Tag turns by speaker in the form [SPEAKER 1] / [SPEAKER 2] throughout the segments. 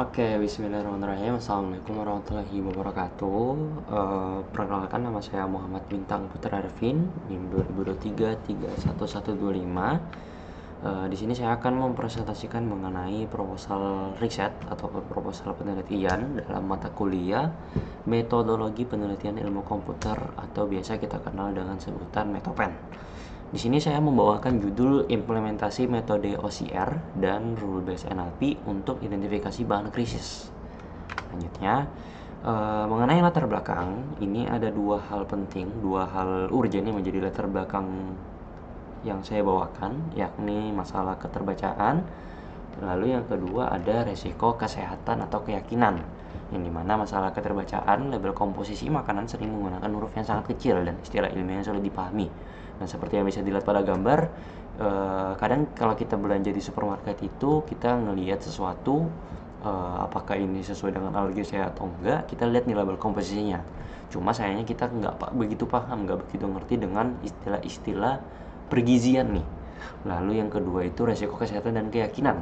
[SPEAKER 1] Oke, bismillahirrahmanirrahim. Assalamualaikum warahmatullahi wabarakatuh. Perkenalkan, nama saya Muhammad Bintang Putra Arvin, NIM 2023 di sini saya akan mempresentasikan mengenai proposal riset atau proposal penelitian dalam mata kuliah metodologi penelitian ilmu komputer atau biasa kita kenal dengan sebutan Metopen. Di sini saya membawakan judul implementasi metode OCR dan rule based NLP untuk identifikasi bahan krisis. Selanjutnya, mengenai latar belakang, ini ada dua hal penting, dua hal urgen yang menjadi latar belakang yang saya bawakan, yakni masalah keterbacaan. Lalu yang kedua ada resiko kesehatan atau keyakinan, yang dimana masalah keterbacaan, label komposisi makanan sering menggunakan huruf yang sangat kecil dan istilah ilmiah yang sulit dipahami. Nah, seperti yang bisa dilihat pada gambar, kadang kalau kita belanja di supermarket itu kita ngelihat sesuatu, apakah ini sesuai dengan alergi saya atau enggak, kita lihat nih label komposisinya. Cuma sayangnya kita nggak begitu paham, nggak begitu ngerti dengan istilah-istilah pergizian nih. Lalu yang kedua itu resiko kesehatan dan keyakinan.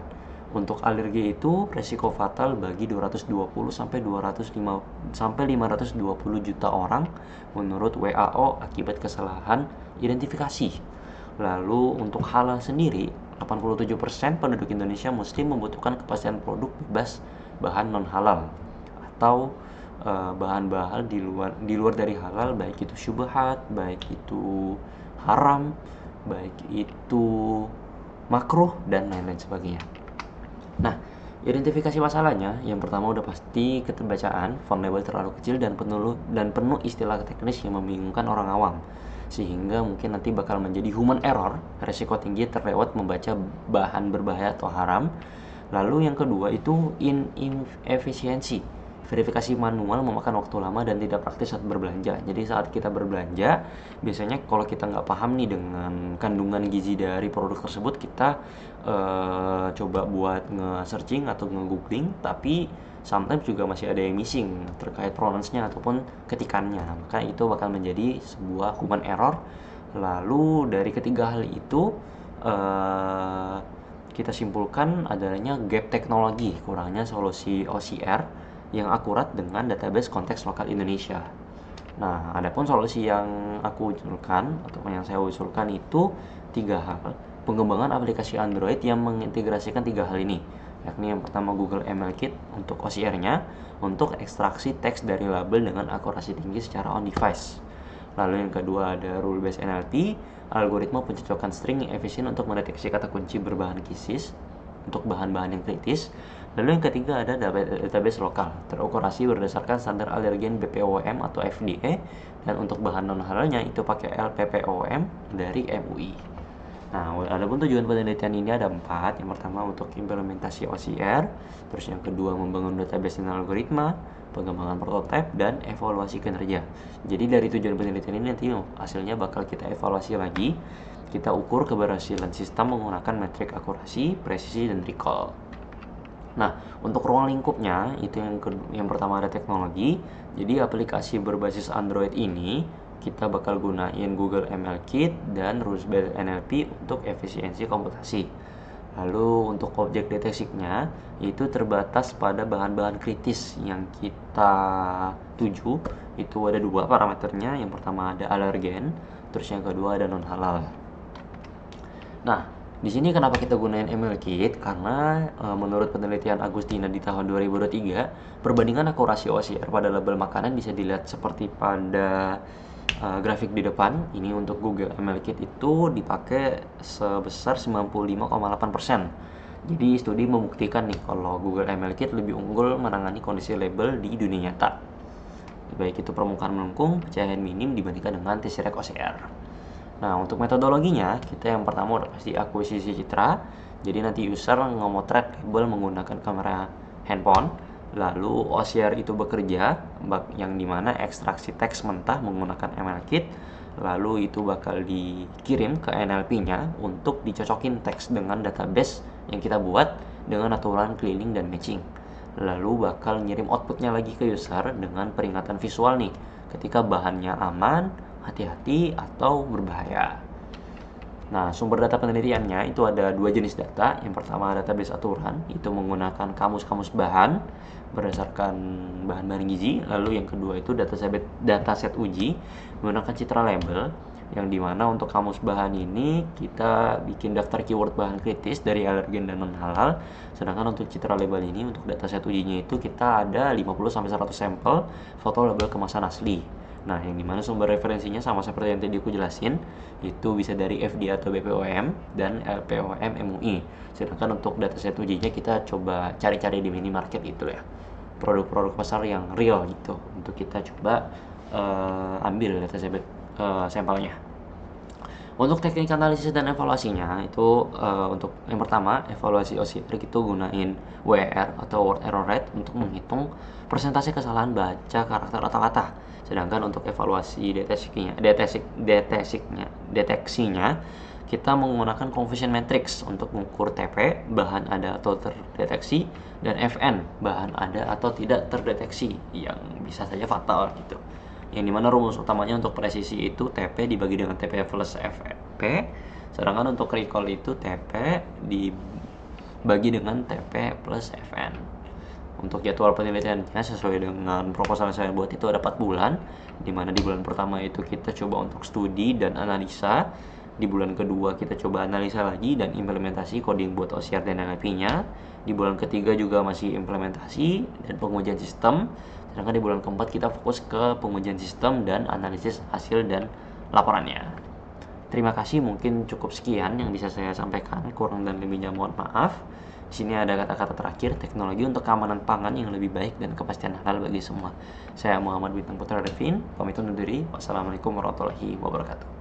[SPEAKER 1] Untuk alergi itu resiko fatal bagi 220 sampai 205 sampai 520 juta orang menurut WHO akibat kesalahan identifikasi. Lalu untuk halal sendiri, 87% penduduk Indonesia muslim membutuhkan kepastian produk bebas bahan non halal atau bahan-bahan di luar dari halal, baik itu syubhat, baik itu haram, baik itu makruh dan lain-lain sebagainya. Nah, identifikasi masalahnya yang pertama udah pasti keterbacaan, font label terlalu kecil dan penuh istilah teknis yang membingungkan orang awam. Sehingga mungkin nanti bakal menjadi human error, resiko tinggi terlewat membaca bahan berbahaya atau haram. Lalu yang kedua itu inefisiensi. Verifikasi manual memakan waktu lama dan tidak praktis saat berbelanja. Jadi saat kita berbelanja, biasanya kalau kita nggak paham nih dengan kandungan gizi dari produk tersebut, kita coba buat nge-searching atau nge-googling, tapi sometimes juga masih ada yang missing terkait pronounce-nya ataupun ketikannya. Maka itu bakal menjadi sebuah human error. Lalu dari ketiga hal itu, kita simpulkan adanya gap teknologi, kurangnya solusi OCR yang akurat dengan database konteks lokal Indonesia. Nah, adapun solusi yang aku usulkan atau yang saya usulkan itu tiga hal. Pengembangan aplikasi Android yang mengintegrasikan tiga hal ini, yakni yang pertama Google ML Kit untuk OCR-nya, untuk ekstraksi teks dari label dengan akurasi tinggi secara on device. Lalu yang kedua ada rule based NLP, algoritma pencocokan string yang efisien untuk mendeteksi kata kunci berbahan krisis untuk bahan-bahan yang kritis. Lalu yang ketiga ada database lokal, terokurasi berdasarkan standar alergen BPOM atau FDA, dan untuk bahan non halalnya itu pakai LPPOM dari MUI. Nah, adapun tujuan penelitian ini ada 4. Yang pertama untuk implementasi OCR, terus yang kedua membangun database dan algoritma, pengembangan prototipe, dan evaluasi kinerja. Jadi dari tujuan penelitian ini nanti hasilnya bakal kita evaluasi lagi. Kita ukur keberhasilan sistem menggunakan metrik akurasi, presisi, dan recall. Nah, untuk ruang lingkupnya itu yang pertama ada teknologi. Jadi aplikasi berbasis Android ini kita bakal gunain Google ML Kit dan Rules Based NLP untuk efisiensi komputasi. Lalu untuk objek deteksinya itu terbatas pada bahan-bahan kritis yang kita tuju. Itu ada dua parameternya. Yang pertama ada alergen, terus yang kedua ada non halal. Nah, di sini kenapa kita gunain ML Kit? Karena menurut penelitian Agustina di tahun 2023, perbandingan akurasi OCR pada label makanan bisa dilihat seperti pada grafik di depan. Ini untuk Google ML Kit itu dipakai sebesar 95,8%. Jadi studi membuktikan nih kalau Google ML Kit lebih unggul menangani kondisi label di dunia nyata. Baik itu permukaan melengkung, pencahayaan minim dibandingkan dengan T-Rex OCR. Nah, untuk metodologinya, kita yang pertama udah pasti akuisisi citra. Jadi nanti user ngemotret label menggunakan kamera handphone. Lalu OCR itu bekerja, yang dimana ekstraksi teks mentah menggunakan ML Kit. Lalu itu bakal dikirim ke NLP-nya untuk dicocokin teks dengan database yang kita buat dengan aturan keliling dan matching. Lalu bakal ngirim outputnya lagi ke user dengan peringatan visual nih, ketika bahannya aman, hati-hati, atau berbahaya. Nah, sumber data penelitiannya itu ada dua jenis data. Yang pertama database aturan, itu menggunakan kamus-kamus bahan berdasarkan bahan-bahan gizi. Lalu yang kedua itu dataset uji menggunakan citra label, yang dimana untuk kamus bahan ini kita bikin daftar keyword bahan kritis dari alergen dan non halal. Sedangkan untuk citra label ini, untuk dataset ujinya itu kita ada 50-100 sampel foto label kemasan asli. Nah, yang dimana sumber referensinya sama seperti yang tadi aku jelasin, itu bisa dari FD atau BPOM dan LPOM MUI. Sedangkan untuk dataset ujinya kita coba cari-cari di minimarket gitu ya. Produk-produk pasar yang real gitu untuk kita coba ambil dataset sampelnya. Untuk teknik analisis dan evaluasinya itu untuk yang pertama evaluasi OCR itu gunain WER atau word error rate untuk menghitung persentase kesalahan baca karakter atau kata. Sedangkan untuk evaluasi deteksinya kita menggunakan confusion matrix untuk mengukur TP bahan ada atau terdeteksi dan FN bahan ada atau tidak terdeteksi yang bisa saja fatal gitu. Yang dimana rumus utamanya untuk presisi itu TP dibagi dengan TP plus FP, sedangkan untuk recall itu TP dibagi dengan TP plus FN. Untuk jadwal penelitiannya sesuai dengan proposal yang saya buat itu ada 4 bulan, dimana di bulan pertama itu kita coba untuk studi dan analisa, di bulan kedua kita coba analisa lagi dan implementasi coding buat OCR dan NLP-nya, di bulan ketiga juga masih implementasi dan pengujian sistem, sedangkan di bulan keempat kita fokus ke pengujian sistem dan analisis hasil dan laporannya. Terima kasih, mungkin cukup sekian yang bisa saya sampaikan, kurang dan lebihnya mohon maaf. Di sini ada kata-kata terakhir, teknologi untuk keamanan pangan yang lebih baik dan kepastian halal bagi semua. Saya Muhammad Bintang Putra Devin, pamit undur diri. Wassalamualaikum warahmatullahi wabarakatuh.